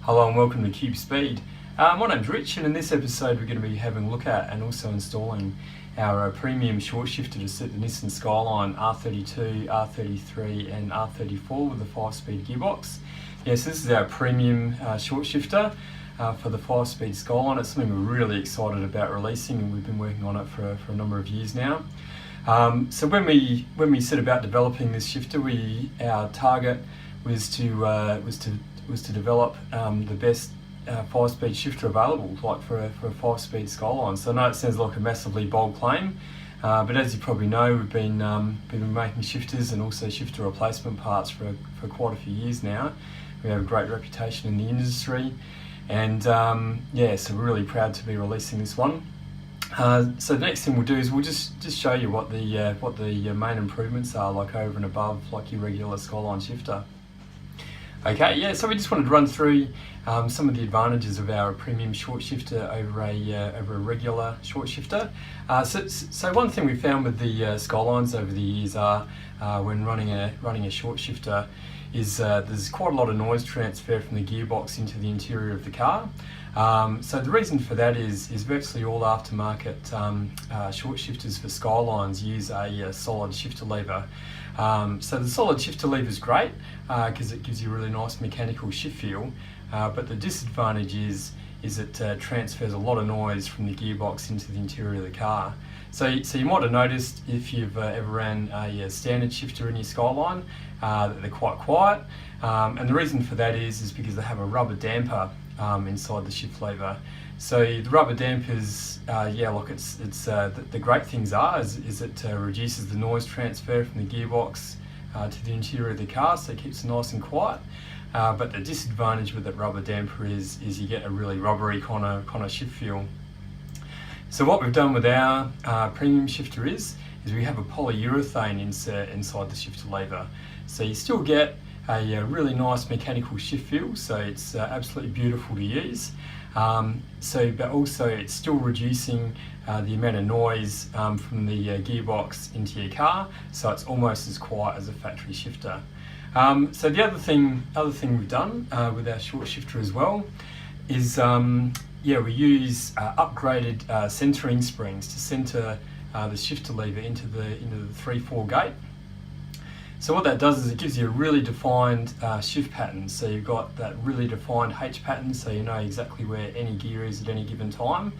Hello and welcome to Cube Speed. My name's Rich, and in this episode we're going to be having a look at and also installing our premium short shifter to suit the Nissan Skyline R32, R33 and R34 with a 5-speed gearbox. Yes, this is our premium short shifter for the 5-speed Skyline. It's something we're really excited about releasing, and we've been working on it for a number of years now. So when we set about developing this shifter, our target was to develop the best 5-speed shifter available, like for a 5-speed Skyline. So I know it sounds like a massively bold claim, but as you probably know, we've been making shifters and also shifter replacement parts for quite a few years now. We have a great reputation in the industry, and yeah, so we're really proud to be releasing this one. So the next thing we'll do is we'll just show you what the main improvements are, like over and above like your regular Skyline shifter. Okay, yeah, so we just wanted to run through some of the advantages of our premium short shifter over a regular short shifter. So one thing we found with the Skylines over the years are when running a short shifter is there's quite a lot of noise transfer from the gearbox into the interior of the car. So the reason for that is virtually all aftermarket short shifters for Skylines use a solid shifter lever. So the solid shifter lever is great because it gives you a really nice mechanical shift feel, but the disadvantage is it transfers a lot of noise from the gearbox into the interior of the car. So you might have noticed if you've ever ran a standard shifter in your Skyline that they're quite quiet, and the reason for that is because they have a rubber damper inside the shift lever. So the rubber dampers, yeah, look, the great things is it reduces the noise transfer from the gearbox to the interior of the car, so it keeps it nice and quiet. But the disadvantage with that rubber damper is you get a really rubbery kind of shift feel. So what we've done with our premium shifter is we have a polyurethane inside the shifter lever. So you still get a really nice mechanical shift feel, so it's absolutely beautiful to use. But also it's still reducing the amount of noise from the gearbox into your car, so it's almost as quiet as a factory shifter. So the other thing we've done with our short shifter as well is we use upgraded centering springs to center the shifter lever into the 3/4 gate. So what that does is it gives you a really defined shift pattern. So you've got that really defined H pattern, so you know exactly where any gear is at any given time.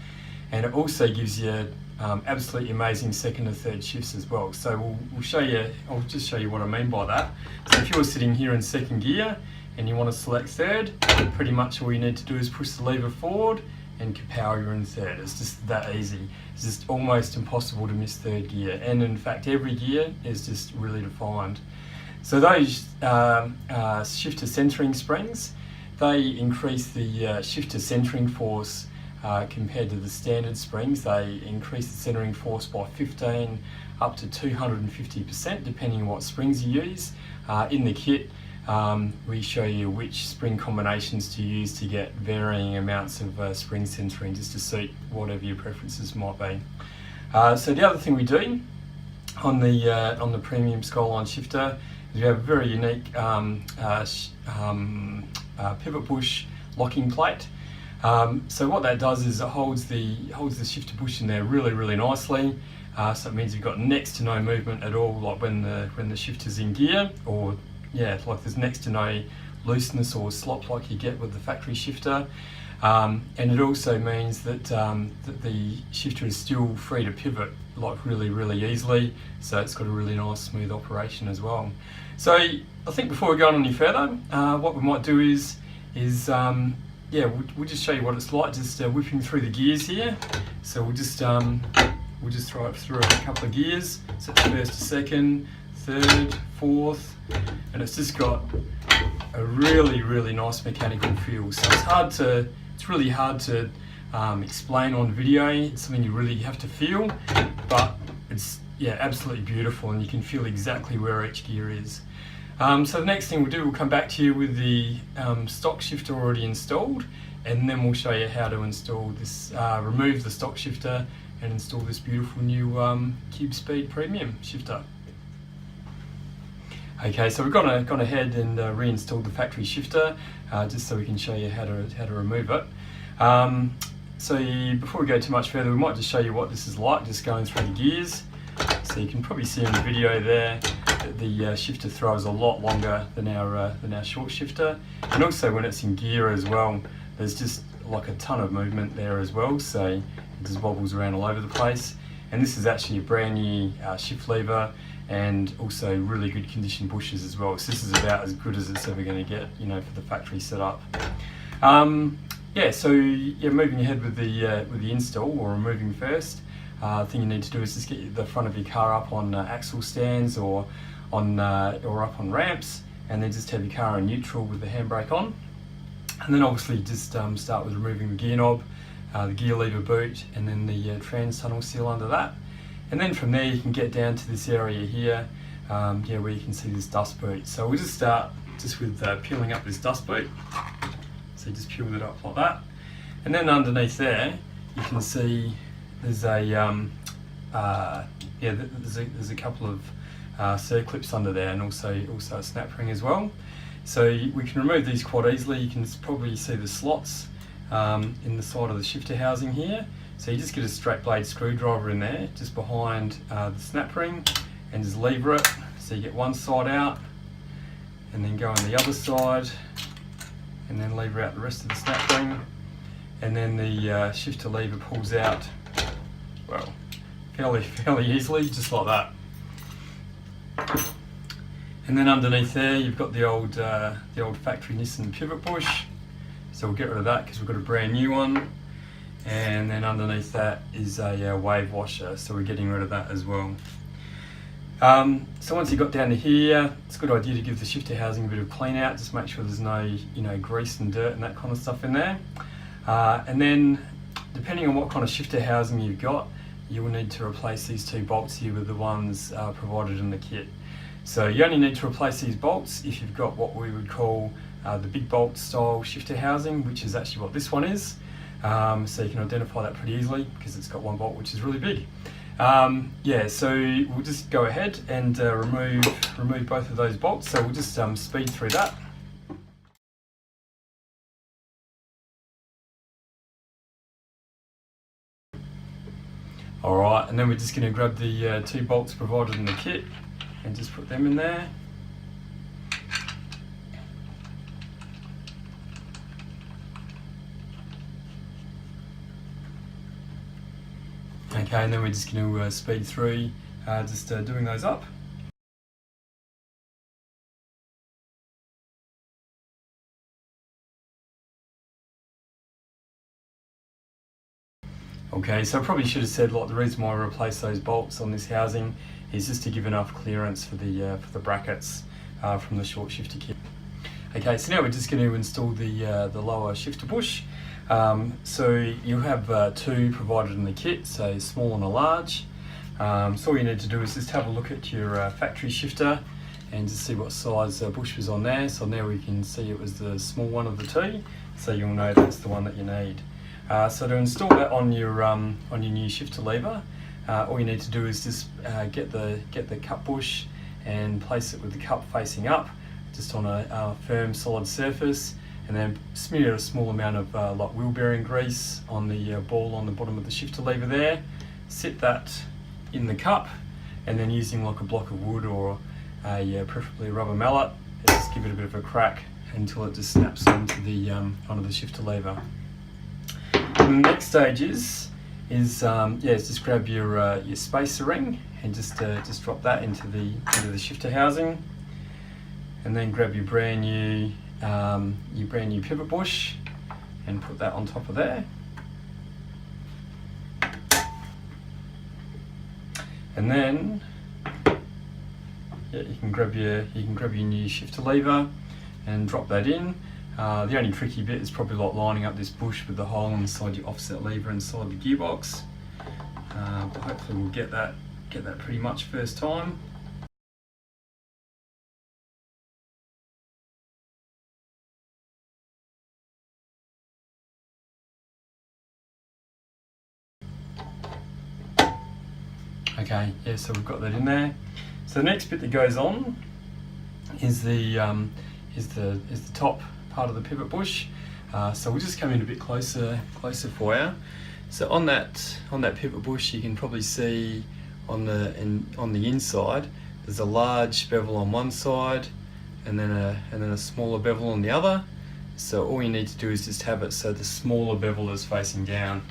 And it also gives you absolutely amazing second and third shifts as well. So we'll show you, I'll just show you what I mean by that. So if you're sitting here in second gear and you want to select third, pretty much all you need to do is push the lever forward and Kapow, you're in third. It's just that easy. It's just almost impossible to miss third gear, and in fact every gear is just really defined. So those shifter centering springs, they increase the shifter centering force compared to the standard springs. They increase the centering force by 15 up to 250% depending on what springs you use. In the kit we show you which spring combinations to use to get varying amounts of spring centering, just to suit whatever your preferences might be. So the other thing we do on the premium Skyline shifter is we have a very unique pivot push locking plate. So what that does is it holds the shifter push in there really nicely. So it means you've got next to no movement at all, like when the shifter's in gear, or yeah, like there's next to no looseness or slop like you get with the factory shifter. And it also means that the shifter is still free to pivot like really easily, so it's got a really nice smooth operation as well. So I think before we go on any further, what we might do is we'll just show you what it's like just whipping through the gears here. So we'll just throw it through a couple of gears. So it's first to second, third, fourth, and it's just got a really nice mechanical feel. So it's really hard to explain on video. It's something you really have to feel, but it's absolutely beautiful, and you can feel exactly where each gear is. So the next thing we'll do, we'll come back to you with the stock shifter already installed, and then we'll show you how to install this, remove the stock shifter and install this beautiful new Cube Speed Premium shifter. Okay, so we've gone ahead and reinstalled the factory shifter, just so we can show you how to remove it. Before we go too much further, we might just show you what this is like, just going through the gears. So you can probably see in the video there that the shifter throw is a lot longer than our short shifter, and also when it's in gear as well, there's just like a ton of movement there as well, so it just wobbles around all over the place. And this is actually a brand new shift lever, and also really good condition bushes as well. So this is about as good as it's ever going to get, you know, for the factory setup. Moving ahead with the install, or removing first. The thing you need to do is just get the front of your car up on axle stands or up on ramps, and then just have your car in neutral with the handbrake on. And then obviously just start with removing the gear knob, the gear lever boot, and then the trans tunnel seal under that. And then from there you can get down to this area here, where you can see this dust boot. So we'll just start with peeling up this dust boot. So just peel it up like that. And then underneath there you can see there's a there's a couple of circlips under there, and also a snap ring as well. So we can remove these quite easily. You can probably see the slots in the side of the shifter housing here. So you just get a straight blade screwdriver in there, just behind the snap ring, and just lever it. So you get one side out, and then go on the other side, and then lever out the rest of the snap ring, and then the shifter lever pulls out, well, fairly easily, just like that. And then underneath there you've got the old factory Nissan pivot bush, so we'll get rid of that because we've got a brand new one. And then underneath that is a wave washer, so we're getting rid of that as well. So once you got down to here, it's a good idea to give the shifter housing a bit of clean out, just make sure there's no grease and dirt and that kind of stuff in there. And then depending on what kind of shifter housing you've got, you will need to replace these two bolts here with the ones provided in the kit. So you only need to replace these bolts if you've got what we would call the big bolt style shifter housing, which is actually what this one is. So you can identify that pretty easily because it's got one bolt which is really big. So we'll just go ahead and remove both of those bolts. So we'll just speed through that. Alright, and then we're just going to grab the two bolts provided in the kit and just put them in there. Okay, and then we're just going to speed through doing those up. Okay, so I probably should have said, like, the reason why we replace those bolts on this housing is just to give enough clearance for the brackets from the short shifter kit. Okay, so now we're just going to install the lower shifter bush. So you have two provided in the kit, so a small and a large. So all you need to do is just have a look at your factory shifter and just see what size bush was on there. So now we can see it was the small one of the two, so you'll know that's the one that you need. So to install that on your new shifter lever, all you need to do is just get the cup bush and place it with the cup facing up, just on a firm solid surface, and then smear a small amount of like wheel bearing grease on the ball on the bottom of the shifter lever there. Sit that in the cup, and then using like a block of wood or preferably a rubber mallet, just give it a bit of a crack until it just snaps onto the shifter lever. And the next stage is just grab your spacer ring and just drop that into the shifter housing, and then grab your brand new pivot bush and put that on top of there. And then you can grab your new shifter lever and drop that in. The only tricky bit is probably like lining up this bush with the hole inside your offset lever inside the gearbox. But hopefully we'll get that pretty much first time. Okay, yeah, so we've got that in there. So the next bit that goes on is the top part of the pivot bush. So we'll just come in a bit closer for you. So on that pivot bush, you can probably see on the inside, there's a large bevel on one side, and then a smaller bevel on the other. So all you need to do is just have it so the smaller bevel is facing down.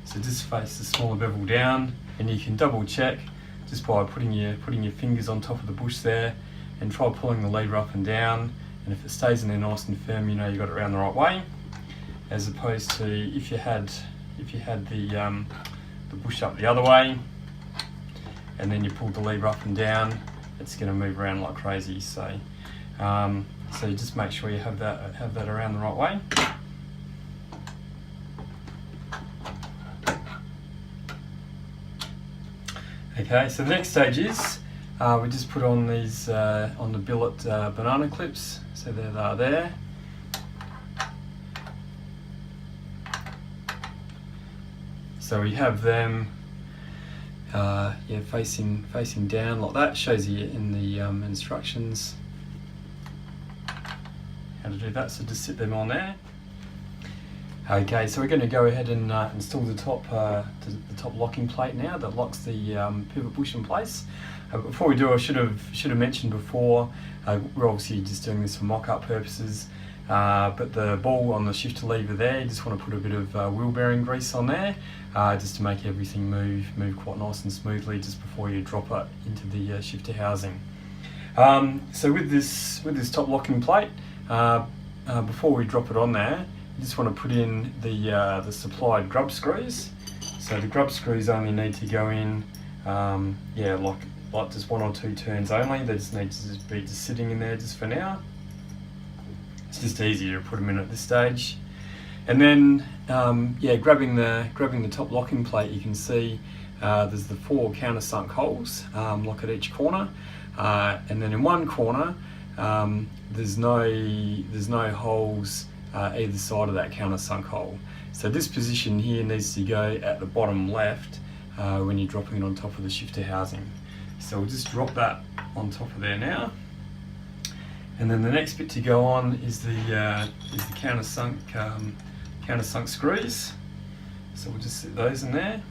So just face the smaller bevel down, and you can double check just by putting your fingers on top of the bush there, and try pulling the lever up and down. And if it stays in there nice and firm, you know you got it around the right way. As opposed to if you had the bush up the other way, and then you pulled the lever up and down, it's going to move around like crazy. So so you just make sure you have that around the right way. Okay, so the next stage is we just put on these on the billet banana clips. So there they are there. So we have them facing down like that. Shows you in the instructions how to do that. So just sit them on there. Okay, so we're going to go ahead and install the top locking plate now that locks the pivot bush in place. Before we do, I should have mentioned before, we're obviously just doing this for mock-up purposes, but the ball on the shifter lever there, you just want to put a bit of wheel bearing grease on there, just to make everything move quite nice and smoothly just before you drop it into the shifter housing. So with this top locking plate, before we drop it on there, you just want to put in the supplied grub screws. So the grub screws only need to go in, like just 1 or 2 turns only. They just need to be sitting in there just for now. It's just easier to put them in at this stage. And then, grabbing the top locking plate, you can see there's the 4 countersunk holes, like at each corner, and then in one corner there's no holes either side of that countersunk hole. So this position here needs to go at the bottom left when you're dropping it on top of the shifter housing. So we'll just drop that on top of there now. And then the next bit to go on is the countersunk screws. So we'll just sit those in there.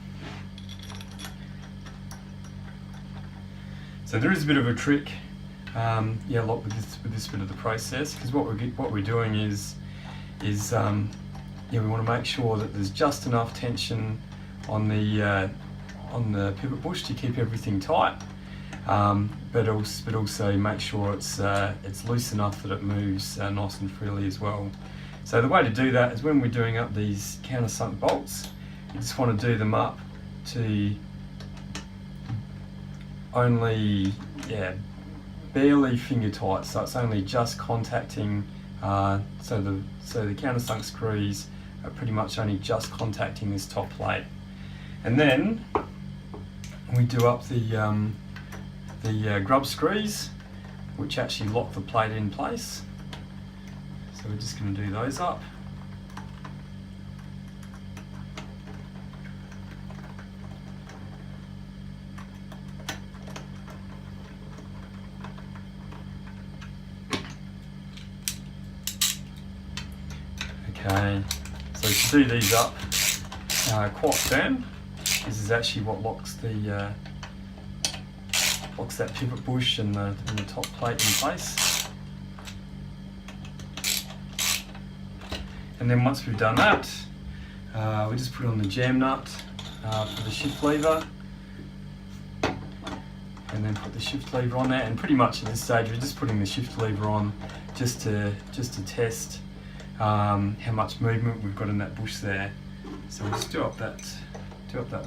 So there is a bit of a trick, with this bit of the process, because what we're doing is we want to make sure that there's just enough tension on the pivot bush to keep everything tight, but also make sure it's loose enough that it moves nice and freely as well. So the way to do that is when we're doing up these countersunk bolts, you just want to do them up to only barely finger tight, so it's only just contacting. So the countersunk screws are pretty much only just contacting this top plate, and then we do up the grub screws, which actually lock the plate in place. So we're just going to do those up. Okay, so to do these up quite firm, this is actually what locks that pivot bush and the top plate in place. And then once we've done that, we just put on the jam nut for the shift lever, and then put the shift lever on there. And pretty much at this stage, we're just putting the shift lever on just to test how much movement we've got in that bush there. So we'll just do up that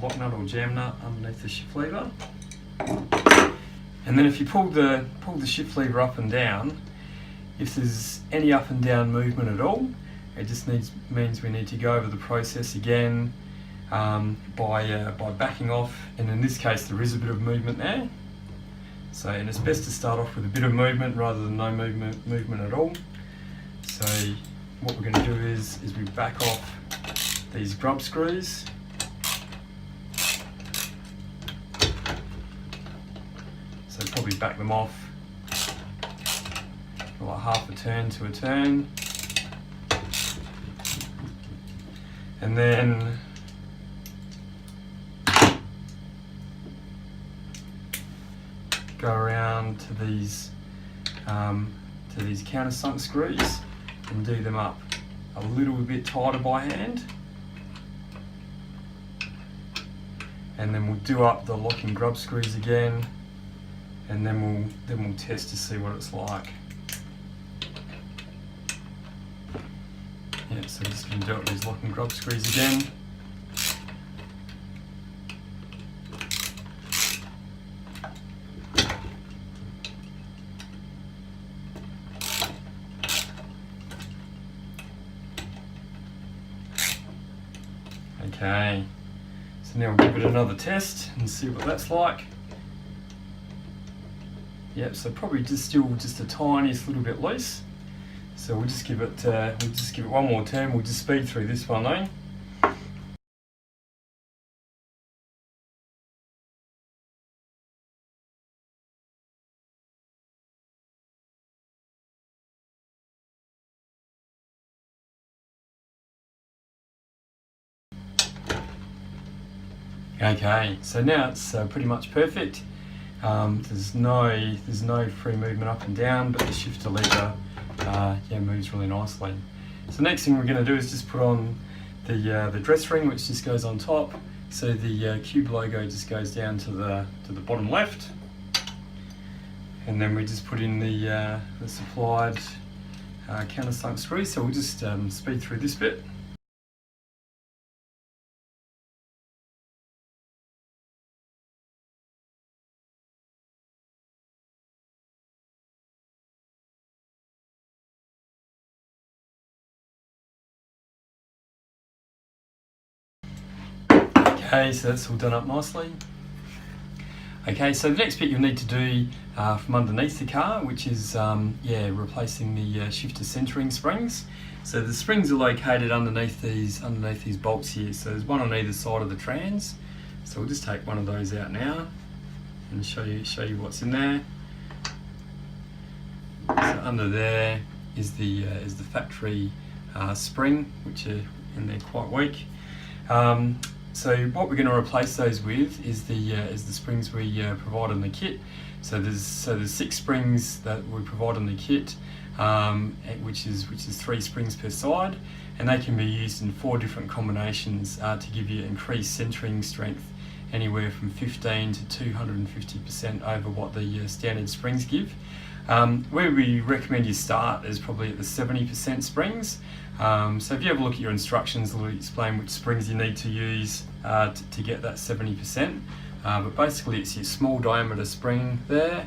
lock nut or jam nut underneath the shift lever. And then if you pull the shift lever up and down, if there's any up and down movement at all, it just means we need to go over the process again by backing off. And in this case, there is a bit of movement there. So, and it's best to start off with a bit of movement rather than no movement at all. So what we're going to do is we back off these grub screws. So probably back them off like half a turn to a turn, and then go around to these countersunk screws and do them up a little bit tighter by hand, and then we'll do up the locking grub screws again, and then we'll test to see what it's like. Yeah, so we're just going to do it with these locking grub screws again. Okay, so now we'll give it another test and see what that's like. Yep, so probably still just a tiniest little bit loose. So we'll just give it one more turn. We'll just speed through this one though. Okay, so now it's pretty much perfect. There's no free movement up and down, but the shifter lever moves really nicely. So next thing we're going to do is just put on the dress ring, which just goes on top. So the Cube logo just goes down to the bottom left, and then we just put in the supplied countersunk screws. So we'll just speed through this bit. Okay, so that's all done up nicely. Okay, so the next bit you'll need to do from underneath the car, which is replacing the shifter centering springs. So the springs are located underneath these bolts here. So there's one on either side of the trans. So we'll just take one of those out now and show you what's in there. So under there is the factory spring, which are in there quite weak. So what we're going to replace those with is the springs we provide in the kit. So there's 6 springs that we provide in the kit, which is 3 springs per side, and they can be used in 4 different combinations to give you increased centering strength, anywhere from 15 to 250% over what the standard springs give. Where we recommend you start is probably at the 70% springs. So if you have a look at your instructions, it'll explain which springs you need to use to get that 70%. But basically it's your small diameter spring there,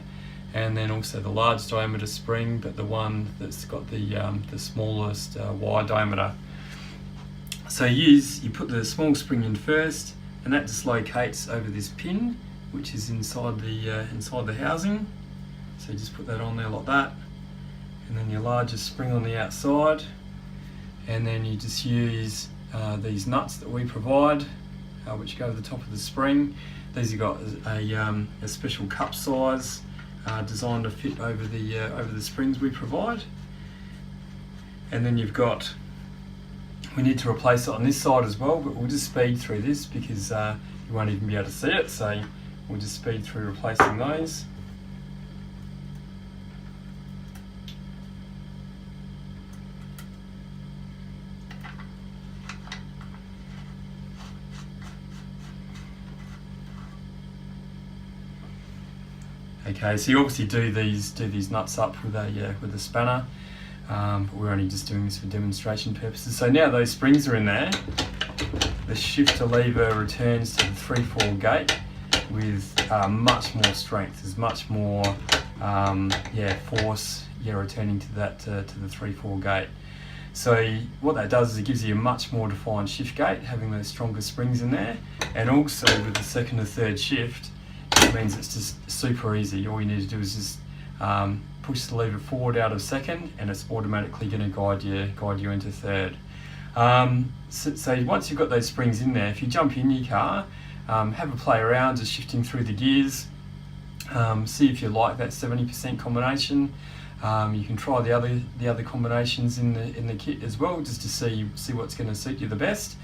and then also the large diameter spring, but the one that's got the smallest wide diameter. So you put the small spring in first, and that dislocates over this pin, which is inside the housing. So you just put that on there like that, and then your largest spring on the outside, and then you just use these nuts that we provide, which go to the top of the spring. These have got a special cup size designed to fit over the springs we provide. And then we need to replace it on this side as well, but we'll just speed through this because you won't even be able to see it. So we'll just speed through replacing those. Okay, so you obviously do these nuts up with a spanner, but we're only just doing this for demonstration purposes. So now those springs are in there, the shifter lever returns to the 3/4 gate with much more strength. There's much more force returning to the 3/4 gate. So what that does is it gives you a much more defined shift gate, having those stronger springs in there, and also with the second or third shift, it means it's just super easy. All you need to do is just push the lever forward out of second, and it's automatically going to guide you into third. So once you've got those springs in there, if you jump in your car, have a play around just shifting through the gears, see if you like that 70% combination. You can try the other combinations in the kit as well, just to see what's going to suit you the best.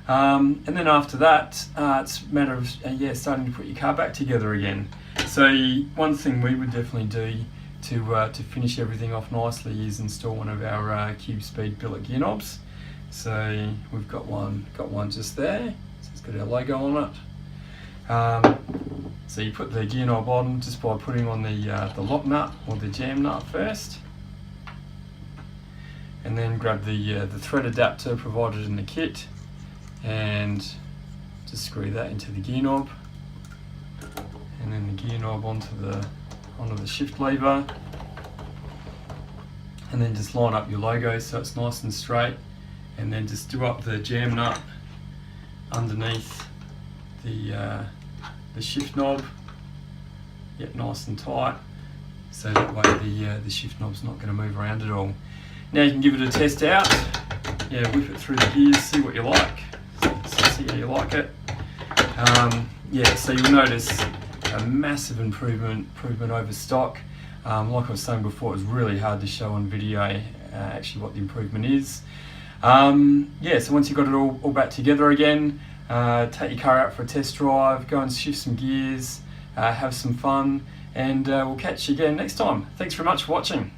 And then after that, it's a matter of starting to put your car back together again. So one thing we would definitely do to finish everything off nicely is install one of our Cube Speed billet gear knobs. So we've got one just there. So it's got our logo on it. So you put the gear knob on just by putting on the lock nut or the jam nut first, and then grab the thread adapter provided in the kit and just screw that into the gear knob, and then the gear knob onto the shift lever, and then just line up your logo so it's nice and straight, and then just do up the jam nut underneath the shift knob. Yep, nice and tight, so that way the shift knob's not going to move around at all. Now you can give it a test out. Yeah, whip it through the gears, see what you like, see how you like it. So you'll notice a massive improvement over stock. Like I was saying before, it's really hard to show on video actually what the improvement is. So once you've got it all back together again, take your car out for a test drive, go and shift some gears, have some fun, and we'll catch you again next time. Thanks very much for watching.